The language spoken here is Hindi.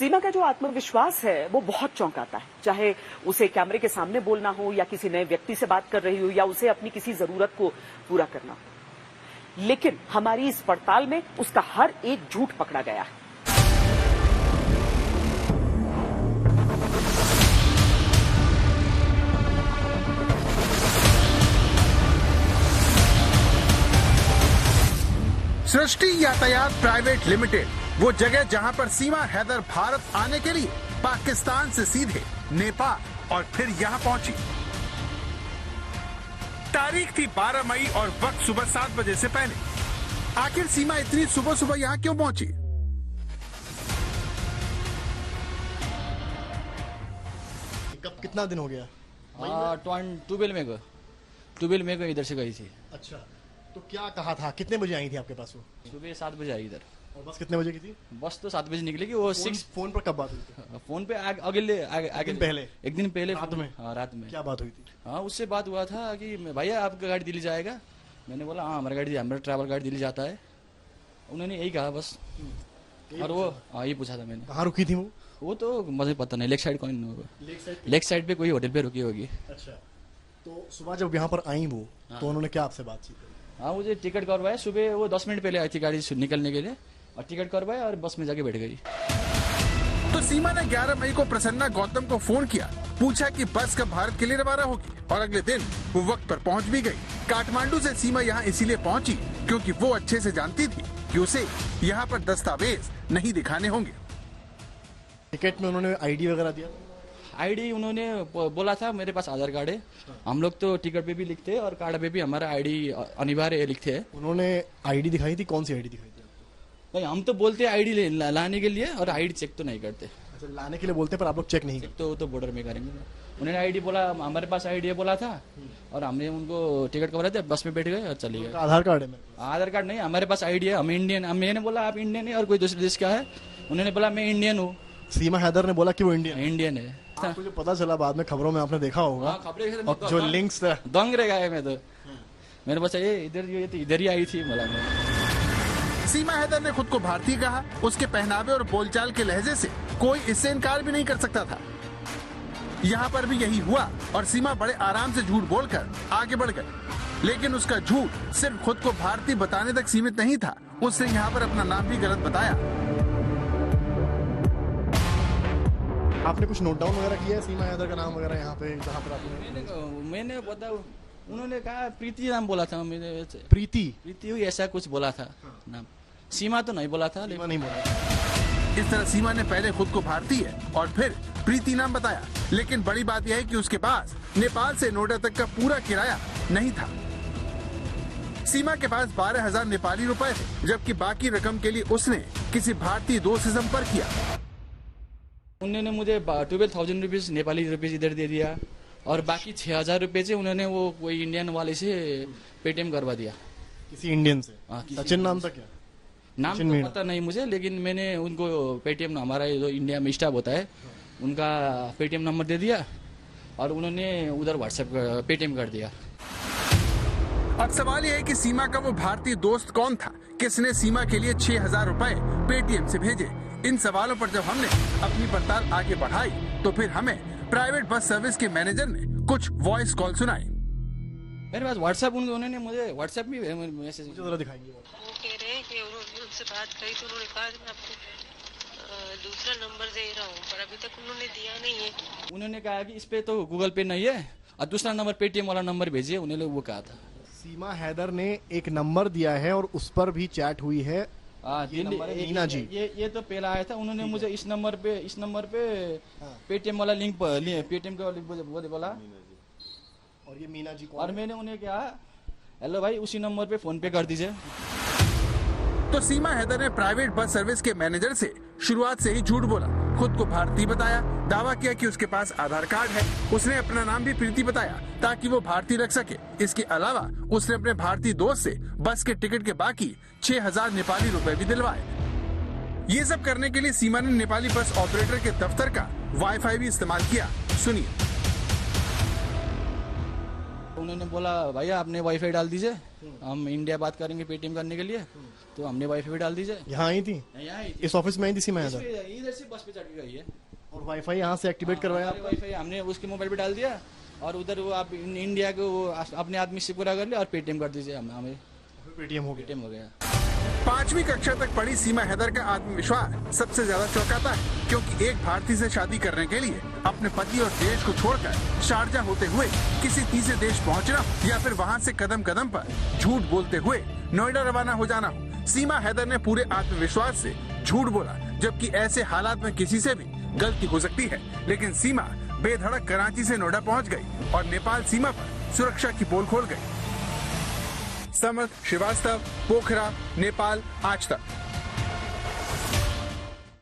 सीमा का जो आत्मविश्वास है वो बहुत चौंकाता है, चाहे उसे कैमरे के सामने बोलना हो या किसी नए व्यक्ति से बात कर रही हो या उसे अपनी किसी जरूरत को पूरा करना हो। लेकिन हमारी इस पड़ताल में उसका हर एक झूठ पकड़ा गया है। सृष्टि यातायात प्राइवेट लिमिटेड वो जगह जहां पर सीमा हैदर भारत आने के लिए पाकिस्तान से सीधे नेपाल और फिर यहां पहुंची। तारीख थी 12 मई और वक्त सुबह 7 बजे से पहले। आखिर सीमा इतनी सुबह सुबह यहां क्यों पहुंची? कब कितना दिन हो गया? 12 में को इधर से गई थी। अच्छा, तो क्या कहा था? कितने बजे आई थी आपके पास वो? सुबह 7 बजे आई इधर। और बस कितने बजे की थी? बस तो 7 बजे निकलेगी। वो फोन पर कब बात हुई थी? फोन पे एक दिन पहले रात में? हाँ, रात में। क्या बात हुई थी? हाँ, उससे बात हुआ था कि भैया आपका गाड़ी दिल्ली जाएगा। मैंने बोला हाँ हमारा ट्रैवल गाड़ी दिल्ली जाता है। उन्होंने यही कहा बस। और वो हाँ ये पूछा था मैंने। कहाँ रुकी थी वो तो मुझे पता नहीं। लेग साइड कौन होगा? लेग साइड पे कोई होटल पे रुकी होगी। अच्छा, तो सुबह जब यहाँ पर आई वो तो उन्होंने क्या आपसे बातचीत की? हाँ, मुझे टिकट करवाया। सुबह वो 10 मिनट पहले आई थी गाड़ी से निकलने के लिए और टिकट करवाया और बस में जाके बैठ गई। तो सीमा ने 11 मई को प्रसन्ना गौतम को फोन किया, पूछा कि बस कब भारत के लिए रवाना होगी और अगले दिन वो वक्त पर पहुंच भी गई। काठमांडू से सीमा यहाँ इसीलिए पहुंची क्योंकि वो अच्छे से जानती थी कि उसे यहाँ पर दस्तावेज नहीं दिखाने होंगे। टिकट में उन्होंने आईडी वगैरह दिया? आईडी उन्होंने बोला था मेरे पास आधार कार्ड है। हम लोग तो टिकट पे भी लिखते हैं और कार्ड पे भी हमारा आईडी अनिवार्य लिखते हैं। उन्होंने आईडी दिखाई थी? कौन सी आईडी दिखाई थी? नहीं, हम तो बोलते हैं आईडी लाने के लिए और आईडी चेक तो नहीं करते। अच्छा, लाने के लिए बोलते पर आप लोग चेक नहीं करते? तो बॉर्डर में करेंगे। उन्होंने आईडी बोला, हमारे पास आईडी बोला था और हमने उनको टिकट करवाया था, बस में बैठ गए और चले गए। आधार कार्ड है? आधार कार्ड नहीं, हमारे पास आईडी है, हम इंडियन। मैंने बोला आप इंडियन है और कोई दूसरे देश का है? उन्होंने बोला मैं इंडियन हूँ। सीमा हैदर ने बोला कि वो इंडियन है। आपको जो पता चला बाद में खबरों में आपने देखा होगा। खबरें जो लिंक्स दंग रह गया मैं तो। मेरे पास इधर ही आई थी मला में। सीमा हैदर ने खुद को भारतीय कहा। उसके पहनावे और बोलचाल के लहजे से कोई इससे इनकार भी नहीं कर सकता था। यहाँ पर भी यही हुआ और सीमा बड़े आराम से झूठ बोलकर आगे बढ़ गई। लेकिन उसका झूठ सिर्फ खुद को भारतीय बताने तक सीमित नहीं था, उसने यहाँ पर अपना नाम भी गलत बताया। आपने कुछ नोट डाउन वगैरह किया है सीमा हैदर का नाम वगैरह यहाँ पे जहाँ पर आपने? मैंने पता उन्होंने कहा प्रीति नाम बोला था। मैंने प्रीति हुई ऐसा कुछ बोला था नाम। सीमा तो नहीं बोला था। सीमा नहीं बोला। इस तरह सीमा ने पहले खुद को भारतीय और फिर प्रीति नाम बताया। लेकिन बड़ी बात यह है कि उसके पास नेपाल से नोएडा तक का पूरा किराया नहीं था। सीमा के पास 12,000 नेपाली रुपए थे, जबकि बाकी रकम के लिए उसने किसी भारतीय दोस्त से संपर्क किया। उन्होंने मुझे 12,000 रुपीज नेपाली रुपीज इधर दे दिया और बाकी 6,000 रुपए से उन्होंने वो कोई इंडियन वाले से पेटीएम करवा दिया। किसी इंडियन से? सचिन नाम था क्या? नाम तो पता नहीं मुझे, लेकिन मैंने उनको पेटीएम, हमारा जो इंडिया में स्टाफ होता है उनका पेटीएम नंबर दे दिया और उन्होंने उधर व्हाट्सएप पेटीएम कर दिया। अब सवाल यह है कि सीमा का वो भारतीय दोस्त कौन था, किसने सीमा के लिए 6,000 रुपए पेटीएम से भेजे? इन सवालों पर जब हमने अपनी पड़ताल आगे बढ़ाई तो फिर हमें प्राइवेट बस सर्विस के मैनेजर ने कुछ वॉइस कॉल सुनाई। मेरे पास व्हाट्सएप उन्होंने मुझे व्हाट्सएप में मैसेज दिखाएंगे। वो कह रहे हैं कि उनसे बात करी तो उन्होंने कहा मैं आपको दूसरा नंबर दे रहा हूँ, पर अभी तक उन्होंने दिया नहीं है। उन्होंने कहा कि इस पे तो गूगल पे नहीं है और दूसरा नंबर पेटीएम वाला नंबर भेजिए, उन्होंने वो कहा था। सीमा हैदर ने एक नंबर दिया है और उस पर भी चैट हुई है। मीना जी, ये तो पहला आया था। उन्होंने मुझे इस नंबर पे पेटीएम वाला लिंक पेटीएम का लिंक बोला और ये मीना जी और मैंने उन्हें कहा हेलो भाई उसी नंबर पे फोन पे कर दीजिए। तो सीमा हैदर ने प्राइवेट बस सर्विस के मैनेजर से शुरुआत से ही झूठ बोला, खुद को भारतीय बताया, दावा किया कि उसके पास आधार कार्ड है। उसने अपना नाम भी प्रीति बताया ताकि वो भारतीय रख सके। इसके अलावा उसने अपने भारतीय दोस्त से बस के टिकट के बाकी 6,000 नेपाली रुपए भी दिलवाए। ये सब करने के लिए सीमा ने नेपाली बस ऑपरेटर के दफ्तर का वाईफाई भी इस्तेमाल किया। सुनिए। उन्होंने बोला भैया आपने वाईफाई डाल दीजिए, हम इंडिया बात करेंगे पेटीएम करने के लिए। तो हमने वाईफाई डाल दीजिए। यहाँ आई थी, यहाँ इस ऑफिस में आई थी सीमा हैदर, इधर से बस पे चढ़ के गई है और वाईफाई यहाँ से एक्टिवेट करवाया। वाईफाई हमने उसके मोबाइल पे डाल दिया और उधर वो आप इंडिया को वो अपने आदमी से पूरा कर लिया और पेटीएम कर दीजिए। हमें पेटीएम हो गया। 5वीं कक्षा तक पढ़ी सीमा हैदर का आत्मविश्वास सबसे ज्यादा चौंकाता है, क्योंकि एक भारतीय से शादी करने के लिए अपने पति और देश को छोड़कर शारजा होते हुए किसी तीसरे देश पहुंचना या फिर वहां से कदम कदम पर झूठ बोलते हुए नोएडा रवाना हो जाना हो, सीमा हैदर ने पूरे आत्मविश्वास से झूठ बोला। जबकि ऐसे हालात में किसी से भी गलती हो सकती है, लेकिन सीमा बेधड़क कराची से नोएडा पहुंच गई और नेपाल सीमा पर सुरक्षा की पोल खोल गई। समर्थ श्रीवास्तव, पोखरा, नेपाल, आज तक।